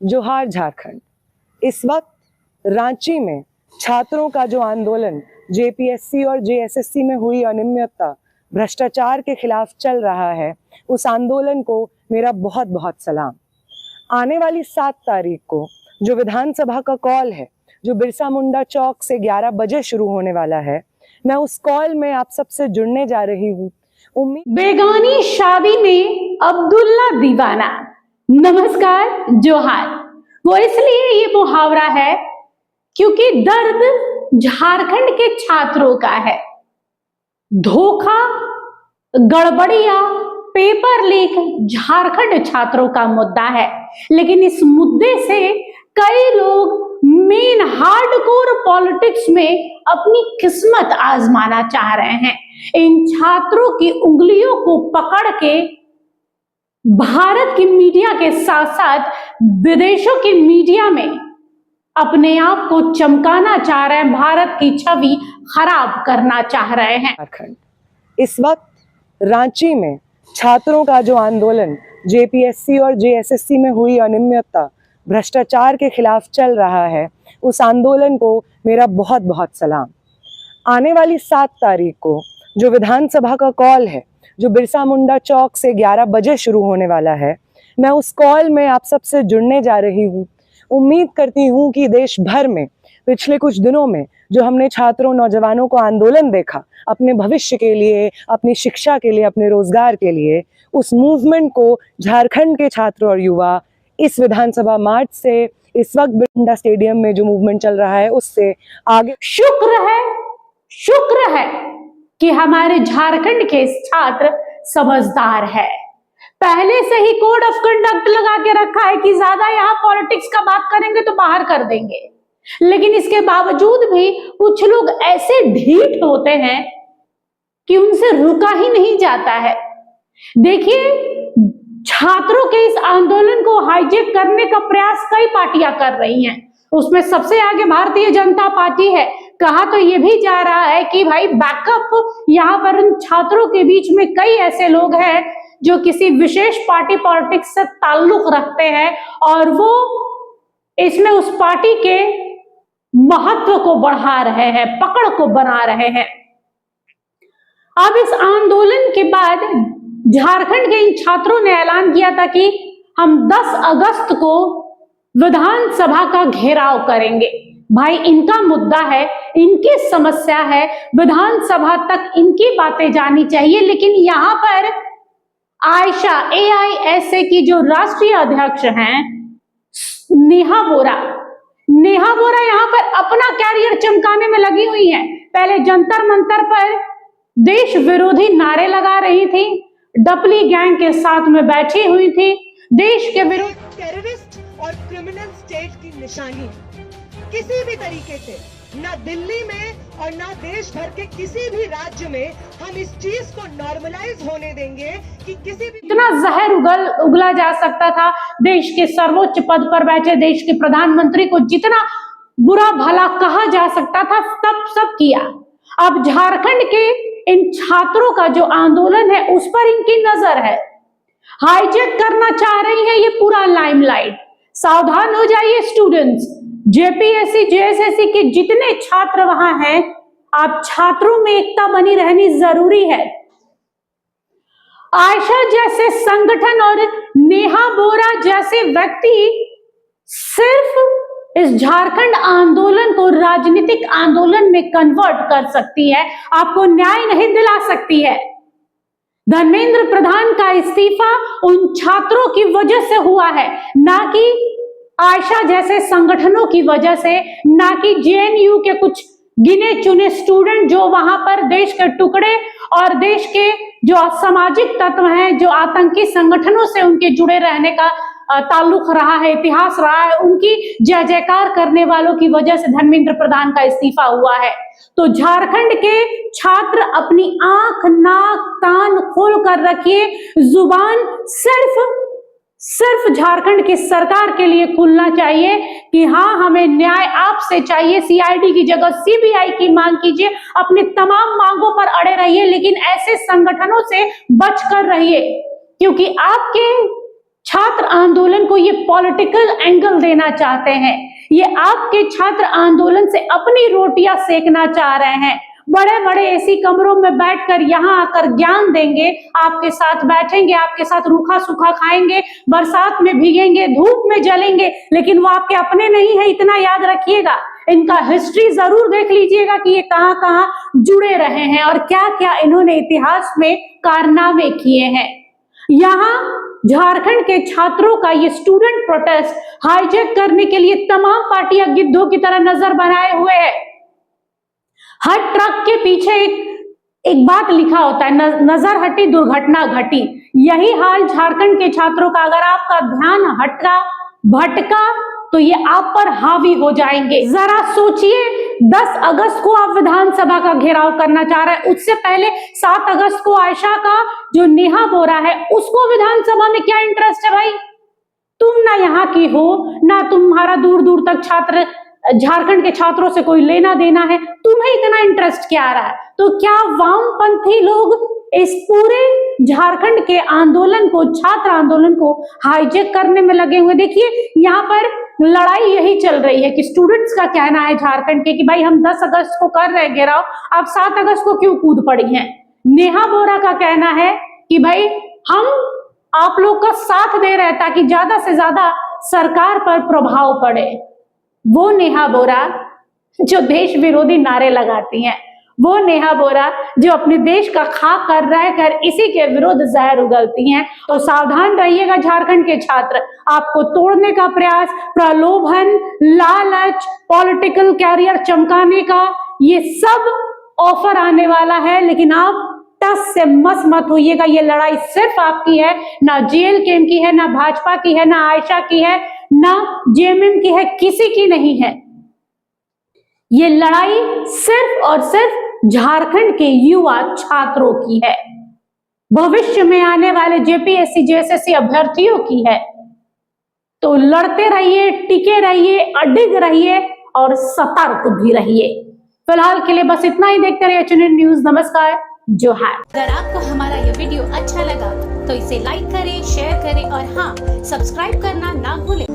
जोहार झारखंड। इस वक्त रांची में छात्रों का जो आंदोलन जेपीएससी और जेएसएससी में हुई अनियमितता भ्रष्टाचार के खिलाफ चल रहा है, उस आंदोलन को मेरा बहुत बहुत सलाम। आने वाली 7 तारीख को जो विधानसभा का कॉल है, जो बिरसा मुंडा चौक से 11 बजे शुरू होने वाला है, मैं उस कॉल में आप सबसे जुड़ने जा रही हूँ। बेगानी शादी में अब्दुल्ला दीवाना। नमस्कार, जोहार। वो इसलिए ये मुहावरा है क्योंकि दर्द झारखंड के छात्रों का है। धोखा, गड़बड़िया, पेपर लीक झारखंड छात्रों का मुद्दा है, लेकिन इस मुद्दे से कई लोग मेन हार्डकोर पॉलिटिक्स में अपनी किस्मत आजमाना चाह रहे हैं। इन छात्रों की उंगलियों को पकड़ के भारत की मीडिया के साथ साथ विदेशों की मीडिया में अपने आप को चमकाना चाह रहे हैं, भारत की छवि खराब करना चाह रहे हैं। झारखंड। इस वक्त रांची में छात्रों का जो आंदोलन जेपीएससी और जेएसएससी में हुई अनियमितता भ्रष्टाचार के खिलाफ चल रहा है, उस आंदोलन को मेरा बहुत बहुत सलाम। आने वाली 7 तारीख को जो विधानसभा का कॉल है, जो बिरसा मुंडा चौक से 11 बजे शुरू होने वाला है, मैं उस कॉल में आप सबसे जुड़ने जा रही हूँ। उम्मीद करती हूँ कि देश भर में पिछले कुछ दिनों में जो हमने छात्रों नौजवानों को आंदोलन देखा, अपने भविष्य के लिए, अपनी शिक्षा के लिए, अपने रोजगार के लिए, उस मूवमेंट को झारखंड के छात्र और युवा इस विधानसभा मार्च से, इस वक्त बिरसा स्टेडियम में जो मूवमेंट चल रहा है, उससे आगे। शुक्र है कि हमारे झारखंड के छात्र समझदार है। पहले से ही कोड ऑफ कंडक्ट लगा के रखा है कि ज्यादा यहाँ पॉलिटिक्स का बात करेंगे तो बाहर कर देंगे, लेकिन इसके बावजूद भी कुछ लोग ऐसे ढीठ होते हैं कि उनसे रुका ही नहीं जाता है। देखिए, छात्रों के इस आंदोलन को हाईजैक करने का प्रयास कई पार्टियां कर रही हैं। उसमें सबसे आगे भारतीय जनता पार्टी है। कहा तो ये भी जा रहा है कि भाई बैकअप यहाँ पर उन छात्रों के बीच में कई ऐसे लोग हैं जो किसी विशेष पार्टी पॉलिटिक्स से ताल्लुक रखते हैं और वो इसमें उस पार्टी के महत्व को बढ़ा रहे हैं, पकड़ को बना रहे हैं। अब इस आंदोलन के बाद झारखंड के इन छात्रों ने ऐलान किया था कि हम 10 अगस्त को विधानसभा का घेराव करेंगे। भाई, इनका मुद्दा है, इनकी समस्या है, विधानसभा तक इनकी बातें जानी चाहिए। लेकिन यहाँ पर आयशा AISA की जो राष्ट्रीय अध्यक्ष हैं नेहा बोरा यहाँ पर अपना कैरियर चमकाने में लगी हुई हैं। पहले जंतर मंतर पर देश विरोधी नारे लगा रही थी, डपली गैंग के साथ में बैठी हुई थी, देश के विरुद्ध टेररिस्ट और क्रिमिनल स्टेट की निशानी किसी भी तरीके से, ना दिल्ली में और ना देश भर के किसी भी राज्य में हम इस चीज को नॉर्मलाइज होने देंगे कि किसी भी इतना जहर उगला जा सकता था। देश के सर्वोच्च पद पर बैठे देश के प्रधानमंत्री को जितना बुरा भला कहा जा सकता था, तब सब किया। अब झारखंड के इन छात्रों का जो आंदोलन है उस पर इनकी नजर है, हाईजैक करना चाह रही है ये पूरा लाइमलाइट। सावधान हो जाइए स्टूडेंट्स, जेपीएससी जेएसएससी के जितने छात्र वहां हैं, आप छात्रों में एकता बनी रहनी जरूरी है। आयशा जैसे संगठन और नेहा बोरा जैसे व्यक्ति सिर्फ इस झारखंड आंदोलन को राजनीतिक आंदोलन में कन्वर्ट कर सकती है, आपको न्याय नहीं दिला सकती है। धर्मेंद्र प्रधान का इस्तीफा उन छात्रों की वजह से हुआ है, ना कि आयशा जैसे संगठनों की वजह से, ना कि जेएनयू के कुछ गिने चुने स्टूडेंट जो वहां पर देश के टुकड़े और देश के जो असामाजिक तत्व हैं, जो आतंकी संगठनों से उनके जुड़े रहने का ताल्लुक रहा है, इतिहास रहा है, उनकी जय जयकार करने वालों की वजह से धर्मेंद्र प्रधान का इस्तीफा हुआ है। तो झारखंड के छात्र अपनी आंख, नाक, कान खोल कर रखिए, जुबान सिर्फ झारखंड की सरकार के लिए खुलना चाहिए कि हाँ, हमें न्याय आपसे चाहिए। सीआईडी की जगह सीबीआई की मांग कीजिए, अपनी तमाम मांगों पर अड़े रहिए, लेकिन ऐसे संगठनों से बचकर रहिए, क्योंकि आपके छात्र छात्र आंदोलन को ये पॉलिटिकल एंगल देना चाहते हैं। ये आपके छात्र आंदोलन से अपनी रोटियां सेकना चाह रहे हैं। बड़े बड़े एसी कमरों में बैठकर यहाँ आकर ज्ञान देंगे, आपके साथ बैठेंगे, आपके साथ रूखा सूखा खाएंगे, बरसात में भीगेंगे, धूप में जलेंगे, लेकिन वो आपके अपने नहीं है, इतना याद रखिएगा। इनका हिस्ट्री जरूर देख लीजिएगा कि ये कहाँ कहाँ जुड़े रहे हैं और क्या क्या इन्होंने इतिहास में कारनामे किए हैं। यहाँ झारखंड के छात्रों का ये स्टूडेंट प्रोटेस्ट हाईजैक करने के लिए तमाम पार्टियां गिद्धों की तरह नजर बनाए हुए है। हर ट्रक के पीछे एक बात लिखा होता है, नजर हटी दुर्घटना घटी। यही हाल झारखंड के छात्रों का। अगर आपका ध्यान हटका भटका तो ये आप पर हावी हो जाएंगे। जरा सोचिए, 10 अगस्त को आप विधानसभा का घेराव करना चाह रहे हैं, उससे पहले 7 अगस्त को आयशा का जो नेहा बोरा है उसको विधानसभा में क्या इंटरेस्ट है भाई? तुम ना यहाँ की हो, ना तुम्हारा दूर दूर तक छात्र झारखंड के छात्रों से कोई लेना देना है, तुम्हें इतना इंटरेस्ट क्या आ रहा है? तो क्या वामपंथी लोग इस पूरे झारखंड के आंदोलन को, छात्र आंदोलन को हाईजैक करने में लगे हुए? देखिए यहाँ पर लड़ाई यही चल रही है कि स्टूडेंट्स का कहना है झारखंड के कि भाई हम 10 अगस्त को कर रहे हैं घेराव, आप 7 अगस्त को क्यों कूद पड़ी हैं। नेहा बोरा का कहना है कि भाई हम आप लोग का साथ दे रहे हैं ताकि ज्यादा से ज्यादा सरकार पर प्रभाव पड़े। वो नेहा बोरा जो देश विरोधी नारे लगाती हैं, वो नेहा बोरा जो अपने देश का खाक कर रह कर इसी के विरुद्ध जहर उगलती हैं। तो सावधान रहिएगा झारखंड के छात्र, आपको तोड़ने का प्रयास, प्रलोभन, लालच, पॉलिटिकल कैरियर चमकाने का ये सब ऑफर आने वाला है, लेकिन आप टस से मस मत होइएगा। ये लड़ाई सिर्फ आपकी है, ना जेएलकेएम की है, ना भाजपा की है, ना आयशा की है, ना जेएमएम की है, किसी की नहीं है। ये लड़ाई सिर्फ और सिर्फ झारखंड के युवा छात्रों की है, भविष्य में आने वाले जेपीएससी जेएसएससी अभ्यर्थियों की है। तो लड़ते रहिए, टिके रहिए, अडिग रहिए और सतर्क भी रहिए। फिलहाल के लिए बस इतना ही। देखते रहिए एचएनएन न्यूज। नमस्कार, जोहार। अगर आपको हमारा यह वीडियो अच्छा लगा तो इसे लाइक करें, शेयर करें और हाँ, सब्सक्राइब करना ना भूलें।